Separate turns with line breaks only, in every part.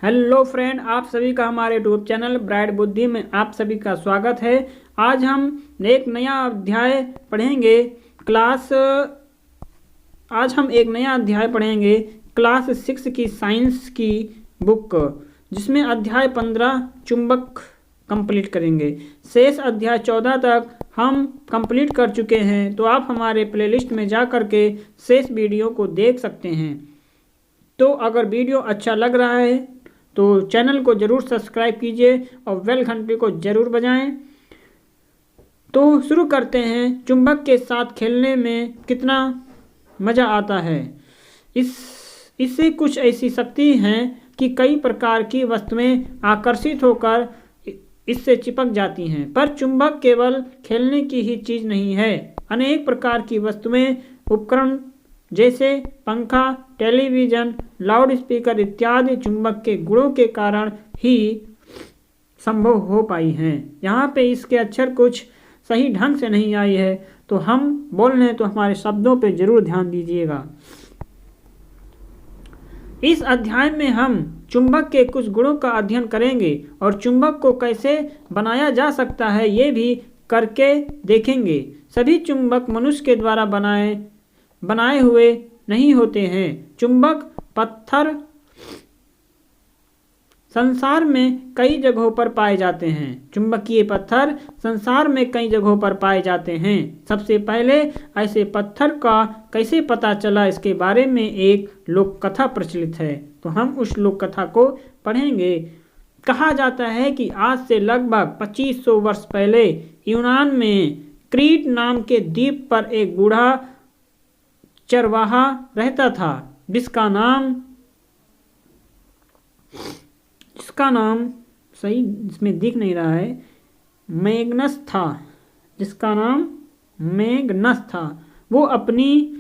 Hello friend, आप सभी का हमारे यूट्यूब चैनल ब्राइट बुद्धि में आप सभी का स्वागत है। आज हम एक नया अध्याय पढ़ेंगे क्लास 6 की साइंस की बुक, जिसमें अध्याय 15 चुंबक कंप्लीट करेंगे। शेष अध्याय 14 तक हम कंप्लीट कर चुके हैं, तो आप हमारे प्लेलिस्ट में जा कर के शेष वीडियो को देख सकते हैं। तो अगर वीडियो अच्छा लग रहा है तो चैनल को ज़रूर सब्सक्राइब कीजिए और बेल घंटे को ज़रूर बजाएं। तो शुरू करते हैं। चुंबक के साथ खेलने में कितना मज़ा आता है। इससे कुछ ऐसी शक्ति हैं कि कई प्रकार की वस्तुएं आकर्षित होकर इससे चिपक जाती हैं। पर चुंबक केवल खेलने की ही चीज़ नहीं है। अनेक प्रकार की वस्तुएं, उपकरण जैसे पंखा, टेलीविज़न, लाउड स्पीकर इत्यादि चुंबक के गुणों के कारण ही संभव हो पाई हैं। यहाँ पे इसके अक्षर कुछ सही ढंग से नहीं आई है, तो हम बोल रहे हैं तो हमारे शब्दों पे जरूर ध्यान दीजिएगा। इस अध्याय में हम चुंबक के कुछ गुणों का अध्ययन करेंगे और चुंबक को कैसे बनाया जा सकता है ये भी करके देखेंगे। सभी चुंबक मनुष्य के द्वारा बनाए हुए नहीं होते हैं। चुंबक पत्थर संसार में कई जगहों पर पाए जाते हैं। चुंबकीय पत्थर संसार में कई जगहों पर पाए जाते हैं। सबसे पहले ऐसे पत्थर का कैसे पता चला, इसके बारे में एक लोक कथा प्रचलित है, तो हम उस लोक कथा को पढ़ेंगे। कहा जाता है कि आज से लगभग 2500 वर्ष पहले यूनान में क्रीट नाम के द्वीप पर एक बूढ़ा चरवाहा रहता था, जिसका नाम सही इसमें दिख नहीं रहा है, मैग्नस था। जिसका नाम मैग्नस था। वो अपनी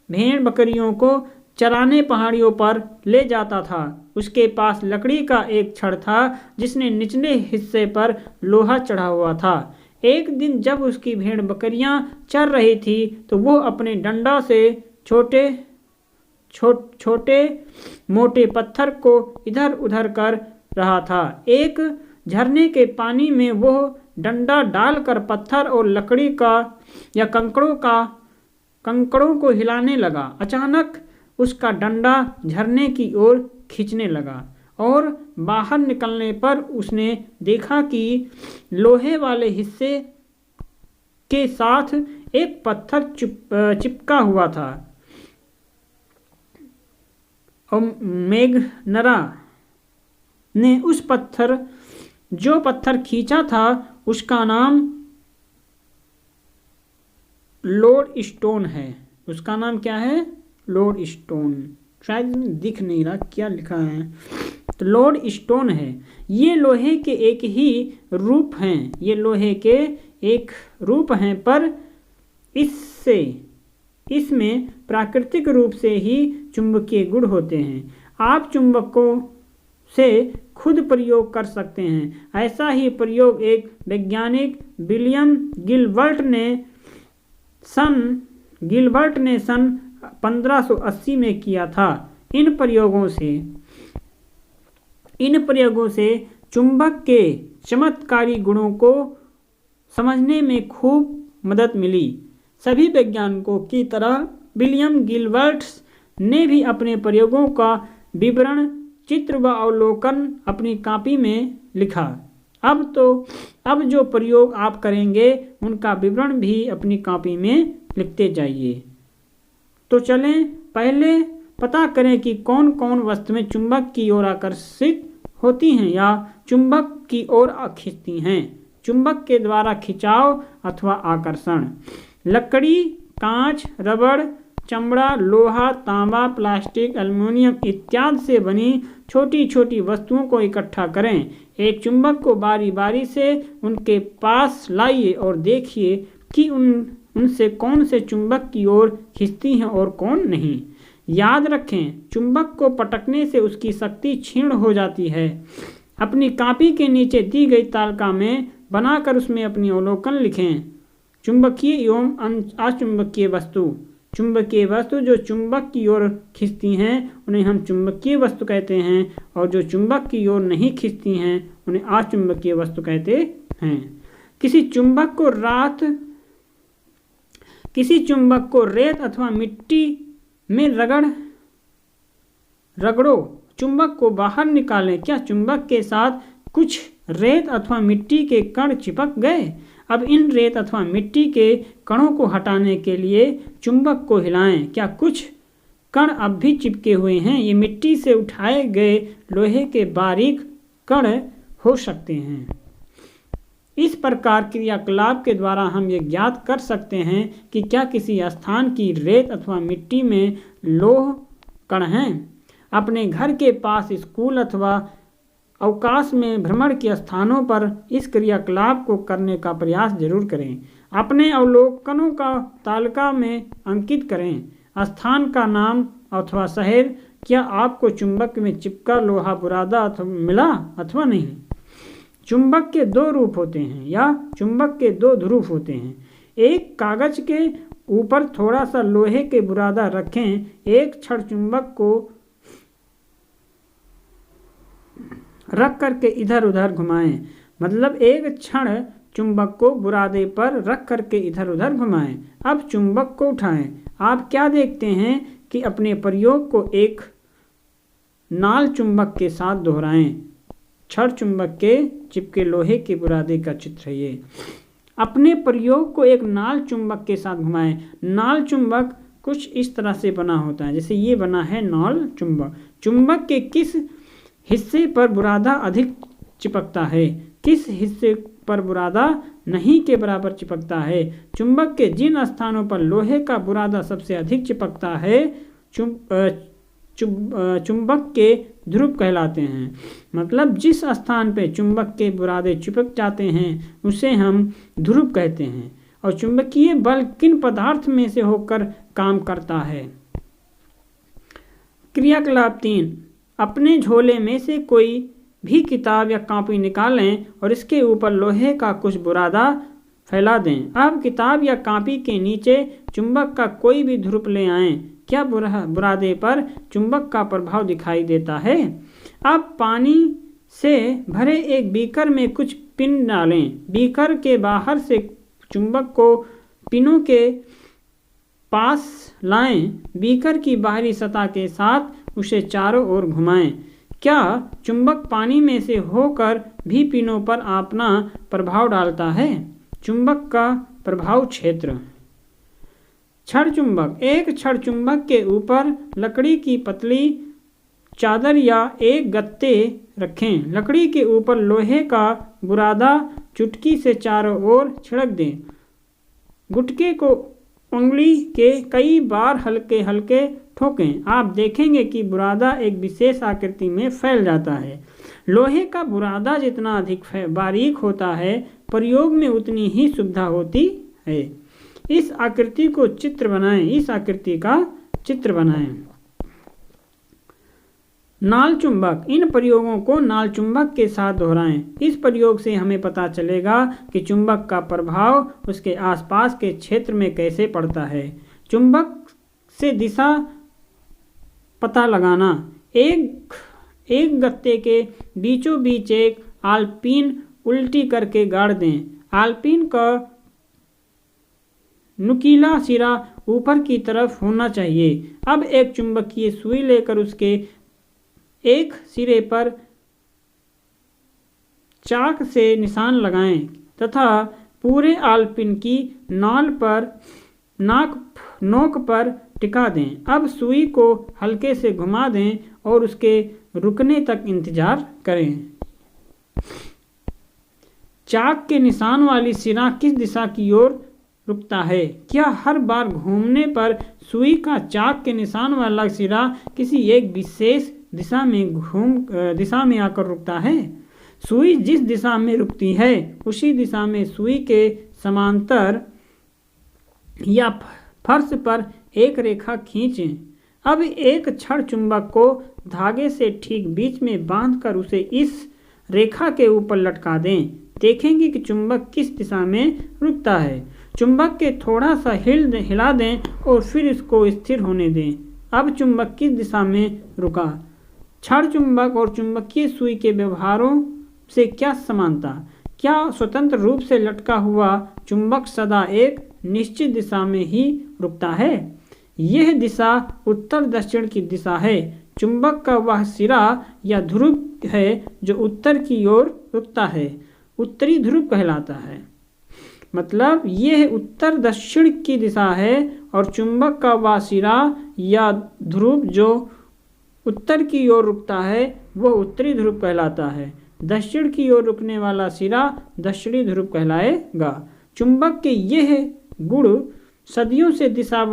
भेड़ बकरियों को चराने पहाड़ियों पर ले जाता था। उसके पास लकड़ी का एक छड़ था, जिसने निचले हिस्से पर लोहा चढ़ा हुआ था। एक दिन जब उसकी भेड़ बकरियां चर रही थी, तो वो अपने डंडा से छोटे मोटे पत्थर को इधर उधर कर रहा था। एक झरने के पानी में वो डंडा डालकर पत्थर और लकड़ी का या कंकड़ों को हिलाने लगा। अचानक उसका डंडा झरने की ओर खींचने लगा और बाहर निकलने पर उसने देखा कि लोहे वाले हिस्से के साथ एक पत्थर चिपका हुआ था। और मैग्नरा ने जो पत्थर खींचा था, उसका नाम लोड स्टोन है। उसका नाम क्या है? Load stone. शायद दिख नहीं रहा क्या लिखा है, तो लोड स्टोन है। ये लोहे के एक रूप हैं, पर इसमें प्राकृतिक रूप से ही चुंबकीय गुण होते हैं। आप चुंबकों से खुद प्रयोग कर सकते हैं। ऐसा ही प्रयोग एक वैज्ञानिक विलियम गिलबर्ट ने सन 1580 में किया था। इन प्रयोगों से चुंबक के चमत्कारी गुणों को समझने में खूब मदद मिली। सभी वैज्ञानिकों की तरह विलियम गिलबर्ट ने भी अपने प्रयोगों का विवरण, चित्र व अवलोकन अपनी कॉपी में लिखा। अब जो प्रयोग आप करेंगे उनका विवरण भी अपनी कॉपी में लिखते जाइए। तो चलें पहले पता करें कि कौन कौन वस्तुएं चुंबक की ओर आकर्षित होती हैं या चुंबक की ओर खींचती हैं। चुंबक के द्वारा खिंचाव अथवा आकर्षण। लकड़ी, कांच, रबड़, चमड़ा, लोहा, तांबा, प्लास्टिक, एल्युमिनियम इत्यादि से बनी छोटी छोटी वस्तुओं को इकट्ठा करें। एक चुंबक को बारी बारी से उनके पास लाइए और देखिए कि उनसे कौन से चुंबक की ओर खींचती हैं और कौन नहीं। याद रखें, चुंबक को पटकने से उसकी शक्ति क्षीण हो जाती है। अपनी कॉपी के नीचे दी गई तालिका में बनाकर उसमें अपनी अवलोकन लिखें। चुंबकीय एवं अचुंबकीय वस्तु। चुंबकीय वस्तु जो चुंबक की ओर खींचती हैं उन्हें हम चुंबकीय वस्तु कहते हैं, और जो चुंबक की ओर नहीं खींचती हैं उन्हें अचुंबकीय वस्तु कहते हैं। किसी चुंबक को रेत अथवा मिट्टी में रगड़ो, चुंबक को बाहर निकालें। क्या चुंबक के साथ कुछ रेत अथवा मिट्टी के कण चिपक गए? अब इन रेत अथवा मिट्टी के कणों को हटाने के लिए चुंबक को हिलाएं। क्या कुछ कण अब भी चिपके हुए हैं? ये मिट्टी से उठाए गए लोहे के बारीक कण हो सकते हैं। इस प्रकार क्रियाकलाप के द्वारा हम ये ज्ञात कर सकते हैं कि क्या किसी स्थान की रेत अथवा मिट्टी में लोह कण हैं। अपने घर के पास, स्कूल अथवा अवकाश में भ्रमण के स्थानों पर इस क्रियाकलाप को करने का प्रयास जरूर करें। अपने अवलोकनों का तालिका में अंकित करें। स्थान का नाम अथवा शहर। क्या आपको चुंबक में चिपका लोहा बुरादा मिला अथवा नहीं? चुंबक के दो रूप होते हैं या चुंबक के दो ध्रुव होते हैं। एक कागज के ऊपर थोड़ा सा लोहे के बुरादा रखें। एक क्षण चुंबक को रख करके इधर उधर घुमाएं। मतलब एक क्षण चुंबक को बुरादे पर रख करके इधर उधर घुमाएं। अब चुंबक को उठाएं। आप क्या देखते हैं कि अपने प्रयोग को एक नाल चुंबक के साथ दोहराएं। क्षण चुंबक के चिपके लोहे के बुरादे का चित्र है ये। अपने प्रयोग को एक नाल चुंबक के साथ घुमाएं। नाल चुंबक कुछ इस तरह से बना होता है, जैसे ये बना है नाल चुंबक। चुंबक के किस हिस्से पर बुरादा अधिक चिपकता है? किस हिस्से पर बुरादा नहीं के बराबर चिपकता है? चुंबक के जिन स्थानों पर लोहे का बुरादा सबसे अधिक चिपकता है चुंबक के ध्रुव कहलाते हैं। मतलब जिस स्थान पे चुंबक के बुरादे चिपक जाते हैं उसे हम ध्रुव कहते हैं। और चुंबकीय बल किन पदार्थ में से होकर काम करता है? क्रियाकलाप 3। अपने झोले में से कोई भी किताब या कॉपी निकालें और इसके ऊपर लोहे का कुछ बुरादा फैला दें। अब किताब या कॉपी के नीचे चुंबक का कोई भी ध्रुव ले आएं। क्या बुरादे पर चुंबक का प्रभाव दिखाई देता है? अब पानी से भरे एक बीकर में कुछ पिन डालें। बीकर के बाहर से चुंबक को पिनों के पास लाएं। बीकर की बाहरी सतह के साथ उसे चारों ओर घुमाएं। क्या चुंबक पानी में से होकर भी पिनों पर अपना प्रभाव डालता है? चुंबक का प्रभाव क्षेत्र। छड़ चुंबक। एक छड़ चुंबक के ऊपर लकड़ी की पतली चादर या एक गत्ते रखें। लकड़ी के ऊपर लोहे का बुरादा चुटकी से चारों ओर छिड़क दें। गुटके को उंगली के कई बार हल्के हल्के ठोकें। आप देखेंगे कि बुरादा एक विशेष आकृति में फैल जाता है। लोहे का बुरादा जितना अधिक बारीक होता है प्रयोग में उतनी ही सुविधा होती है। इस आकृति को चित्र बनाएं। इस आकृति का चित्र बनाएं। नाल चुंबक। इन प्रयोगों को नाल चुंबक के साथ दोहराएं। इस प्रयोग से हमें पता चलेगा कि चुंबक का प्रभाव उसके आसपास के क्षेत्र में कैसे पड़ता है। चुंबक से दिशा पता लगाना। एक गत्ते के बीचों बीच एक आलपीन उल्टी करके गाड़ दें। आलपीन का नुकीला सिरा ऊपर की तरफ होना चाहिए। अब एक चुंबकीय सुई लेकर उसके एक सिरे पर चाक से निशान लगाएं तथा पूरे आलपिन की नोक पर टिका दें। अब सुई को हल्के से घुमा दें और उसके रुकने तक इंतजार करें। चाक के निशान वाली सिरा किस दिशा की ओर रुकता है? क्या हर बार घूमने पर सुई का चाक के निशान वाला सिरा किसी एक विशेष दिशा में आकर रुकता है? सुई जिस दिशा में रुकती है उसी दिशा में सुई के समांतर या फर्श पर एक रेखा खींचें। अब एक छड़ चुंबक को धागे से ठीक बीच में बांधकर उसे इस रेखा के ऊपर लटका दें। देखेंगे कि चुंबक किस दिशा में रुकता है। चुंबक के थोड़ा सा हिला दें और फिर इसको स्थिर होने दें। अब चुंबक किस दिशा में रुका? क्षण चुंबक और चुंबकीय सुई के व्यवहारों से क्या समानता? क्या स्वतंत्र रूप से लटका हुआ चुंबक सदा एक निश्चित दिशा में ही रुकता है? यह दिशा उत्तर दक्षिण की दिशा है। चुंबक का वह सिरा या ध्रुव है जो उत्तर की ओर रुकता है, उत्तरी ध्रुव कहलाता है। मतलब यह उत्तर दक्षिण की दिशा है और चुंबक का वह सिरा या ध्रुव जो उत्तर की ओर रुकता है वह उत्तरी ध्रुव कहलाता है। दक्षिण की ओर रुकने वाला सिरा दक्षिणी ध्रुव कहलाएगा। चुंबक के यह गुण सदियों से दिशा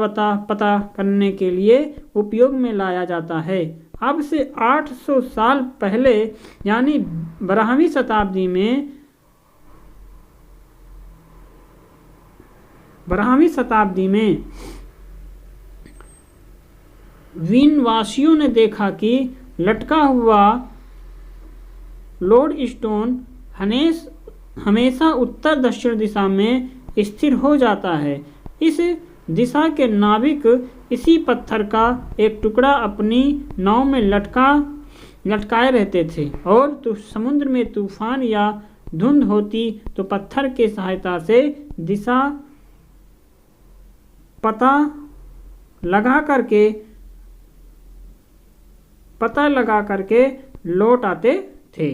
पता करने के लिए उपयोग में लाया जाता है। अब से 800 साल पहले यानी 12वीं शताब्दी में वीनवासियों ने देखा कि लटका हुआ लोडस्टोन हमेशा उत्तर दक्षिण दिशा में स्थिर हो जाता है। इस दिशा के नाविक इसी पत्थर का एक टुकड़ा अपनी नाव में लटकाए रहते थे और तो समुद्र में तूफान या धुंध होती तो पत्थर के सहायता से दिशा पता लगा करके लौट आते थे।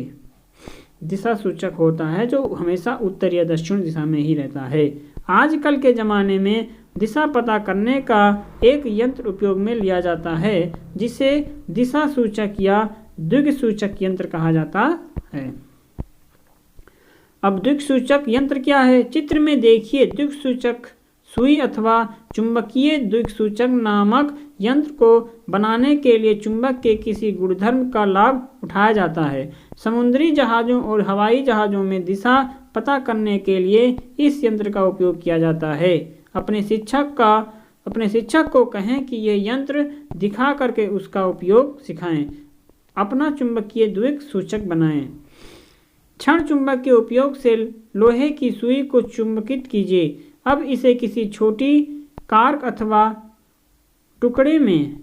दिशा सूचक होता है जो हमेशा उत्तर या दक्षिण दिशा में ही रहता है। आजकल के ज़माने में दिशा पता करने का एक यंत्र उपयोग में लिया जाता है जिसे दिशा सूचक या दिक्सूचक यंत्र कहा जाता है। अब दिक्सूचक यंत्र क्या है? चित्र में देखिए, दिक्सूचक सुई अथवा चुंबकीय दिक्सूचक नामक यंत्र को बनाने के लिए चुंबक के किसी गुणधर्म का लाभ उठाया जाता है। समुद्री जहाज़ों और हवाई जहाज़ों में दिशा पता करने के लिए इस यंत्र का उपयोग किया जाता है। अपने शिक्षक को कहें कि यह यंत्र दिखा करके उसका उपयोग सिखाएं। अपना चुंबकीय दिक्सूचक बनाएं। क्षण चुंबक के उपयोग से लोहे की सुई को चुंबकित कीजिए। अब इसे किसी छोटी कार्क अथवा टुकड़े में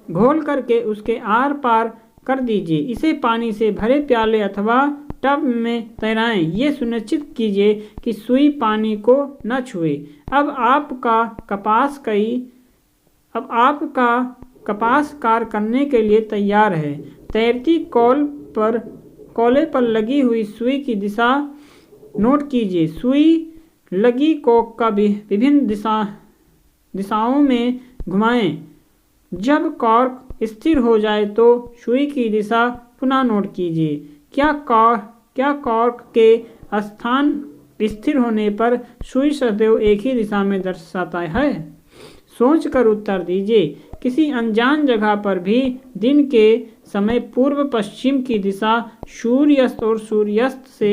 घोल करके उसके आर पार कर दीजिए। इसे पानी से भरे प्याले अथवा टब में तैराएं। ये सुनिश्चित कीजिए कि सुई पानी को न छुए। अब आपका कपास कार करने के लिए तैयार है। तैरती कोले पर लगी हुई सुई की दिशा नोट कीजिए। सुई लगी कोक का विभिन्न दिशाओं में घुमाएं। जब कॉर्क स्थिर हो जाए तो सुई की दिशा पुनः नोट कीजिए। क्या कॉर्क के स्थान स्थिर होने पर सुई सदैव एक ही दिशा में दर्शाता है? सोच कर उत्तर दीजिए। किसी अनजान जगह पर भी दिन के समय पूर्व पश्चिम की दिशा सूर्यास्त और सूर्यास्त से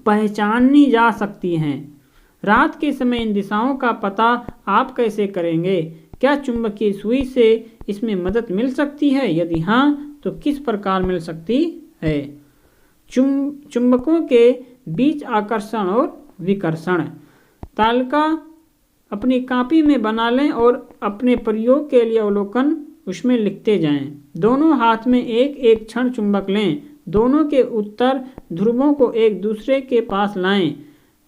पहचानी जा सकती हैं। रात के समय इन दिशाओं का पता आप कैसे करेंगे? क्या चुंबकीय सुई से इसमें मदद मिल सकती है? यदि हाँ, तो किस प्रकार मिल सकती है? चुंबकों के बीच आकर्षण और विकर्षण। तालिका अपनी कॉपी में बना लें और अपने प्रयोग के लिए अवलोकन उसमें लिखते जाएं। दोनों हाथ में एक एक क्षण चुंबक लें। दोनों के उत्तर ध्रुवों को एक दूसरे के पास लाएं।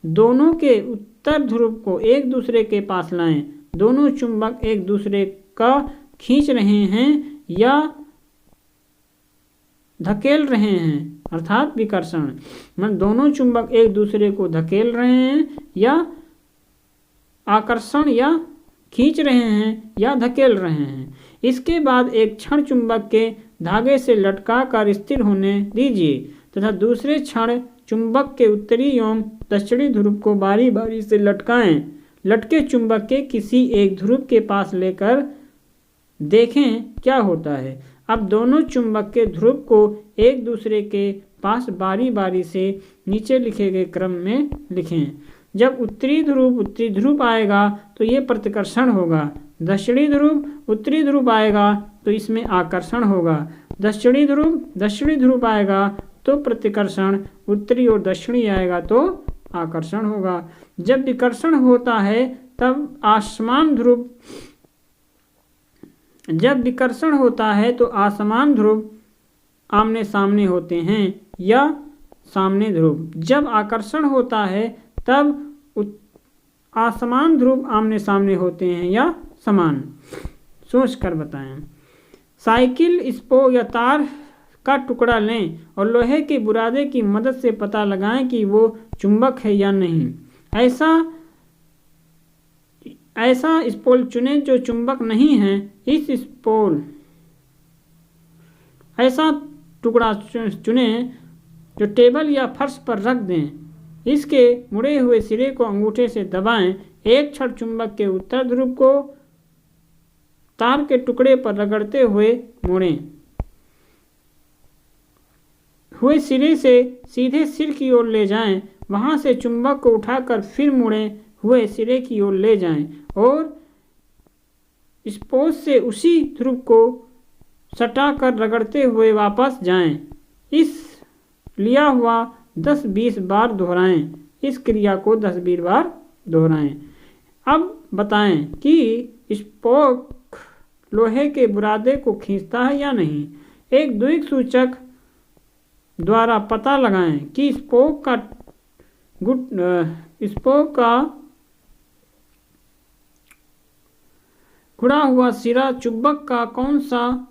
दोनों के उत्तर ध्रुव को एक दूसरे के पास लाएं। दोनों चुंबक एक दूसरे का खींच रहे हैं या धकेल रहे हैं, अर्थात विकर्षण। मतलब दोनों चुंबक एक दूसरे को धकेल रहे हैं या आकर्षण या खींच रहे हैं या धकेल रहे हैं। इसके बाद एक क्षण चुंबक के धागे से लटका कर स्थिर होने दीजिए तथा दूसरे क्षण चुंबक के उत्तरी एवं दक्षिणी ध्रुव को बारी बारी से लटकाएं। लटके चुंबक के किसी एक ध्रुव के पास लेकर देखें क्या होता है। अब दोनों चुंबक के ध्रुव को एक दूसरे के पास बारी बारी से नीचे लिखे गए क्रम में लिखें। जब उत्तरी ध्रुव आएगा तो ये प्रतिकर्षण होगा। दक्षिणी ध्रुव उत्तरी ध्रुव आएगा तो इसमें आकर्षण होगा। दक्षिणी ध्रुव आएगा तो प्रतिकर्षण उत्तरी और दक्षिणी आएगा तो आकर्षण होगा। जब विकर्षण होता है तब असमान ध्रुव जब विकर्षण होता है तो असमान ध्रुव आमने सामने होते हैं या सामने ध्रुव। जब आकर्षण होता है तब असमान ध्रुव आमने सामने होते हैं या समान। सोच कर बताएं। साइकिल स्पोक या तार का टुकड़ा लें और लोहे के बुरादे की मदद से पता लगाएं कि वो चुंबक है या नहीं। ऐसा स्पोल चुनें जो चुंबक नहीं है। ऐसा टुकड़ा चुनें जो टेबल या फर्श पर रख दें। इसके मुड़े हुए सिरे को अंगूठे से दबाएं। एक क्षण चुंबक के उत्तर ध्रुव को तार के टुकड़े पर रगड़ते हुए मोड़ें। हुए सिरे से सीधे सिर की ओर ले जाएं। वहां से चुंबक को उठाकर फिर मुड़े हुए सिरे की ओर ले जाएं और स्पोल से उसी ध्रुव को सटाकर रगड़ते हुए वापस जाएं। इस लिया हुआ 10-20 बार दोहराएं। इस क्रिया को 10-20 बार दोहराएं। अब बताएं कि स्पोक लोहे के बुरादे को खींचता है या नहीं। एक द्विग सूचक द्वारा पता लगाएं कि स्पोक का गुड़ा हुआ सिरा चुंबक का कौन सा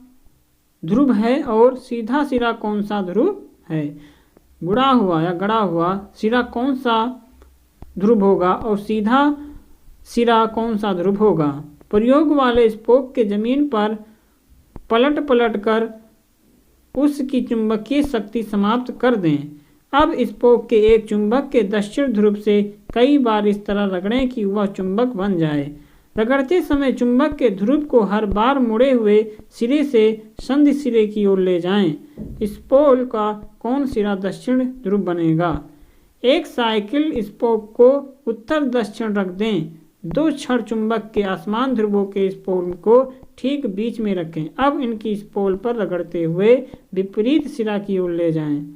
ध्रुव है और सीधा सिरा कौन सा ध्रुव है। गुड़ा हुआ या गड़ा हुआ सिरा कौन सा ध्रुव होगा और सीधा सिरा कौन सा ध्रुव होगा। प्रयोग वाले स्पोक के जमीन पर पलट कर उसकी चुंबकीय शक्ति समाप्त कर दें। अब स्पोक के एक चुंबक के दक्षिण ध्रुव से कई बार इस तरह रगड़ें कि वह चुंबक बन जाए। रगड़ते समय चुंबक के ध्रुव को हर बार मुड़े हुए सिरे से संधि सिरे की ओर ले जाएं। स्पोल का कौन सिरा दक्षिण ध्रुव बनेगा। एक साइकिल स्पोक को उत्तर दक्षिण रख दें। 2 क्षण चुंबक के असमान ध्रुवों के स्पोल को ठीक बीच में रखें। अब इनकी स्पोल पर रगड़ते हुए विपरीत सिरा की ओर ले जाएं।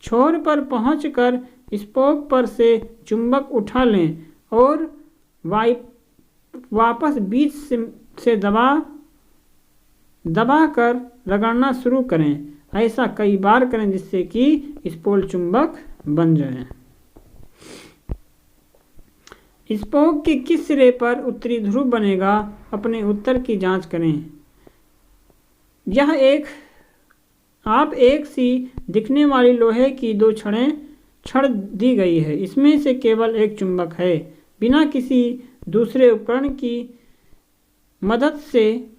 छोर पर पहुंचकर स्पोक पर से चुंबक उठा लें और वापस बीच से दबा कर रगड़ना शुरू करें। ऐसा कई बार करें जिससे कि स्पोल चुंबक बन जाए। स्पोक के किस सिरे पर उत्तरी ध्रुव बनेगा, अपने उत्तर की जांच करें। यह एक सी दिखने वाली लोहे की 2 छड़ दी गई है। इसमें से केवल एक चुंबक है। बिना किसी दूसरे उपकरण की मदद से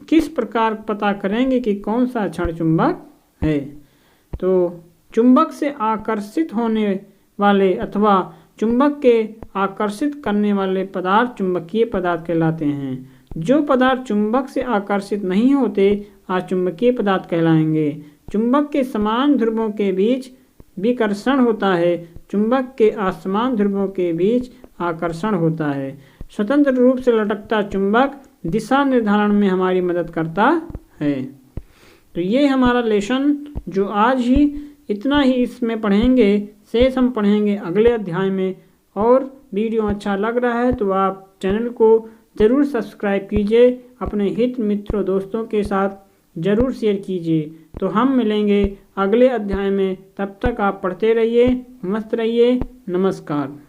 किस प्रकार पता करेंगे कि कौन सा क्षण चुंबक है। तो चुंबक से आकर्षित होने वाले अथवा चुंबक के आकर्षित करने वाले पदार्थ चुंबकीय पदार्थ कहलाते हैं। जो पदार्थ चुंबक से आकर्षित नहीं होते अचुंबकीय पदार्थ कहलाएंगे। चुंबक के समान ध्रुवों के बीच विकर्षण होता है। चुंबक के असमान ध्रुवों के बीच आकर्षण होता है। स्वतंत्र रूप से लटकता चुंबक दिशा निर्धारण में हमारी मदद करता है। तो ये हमारा लेसन जो आज ही इतना ही इसमें पढ़ेंगे, शेष हम पढ़ेंगे अगले अध्याय में। और वीडियो अच्छा लग रहा है तो आप चैनल को ज़रूर सब्सक्राइब कीजिए, अपने हित मित्रों दोस्तों के साथ ज़रूर शेयर कीजिए। तो हम मिलेंगे अगले अध्याय में। तब तक आप पढ़ते रहिए, मस्त रहिए। नमस्कार।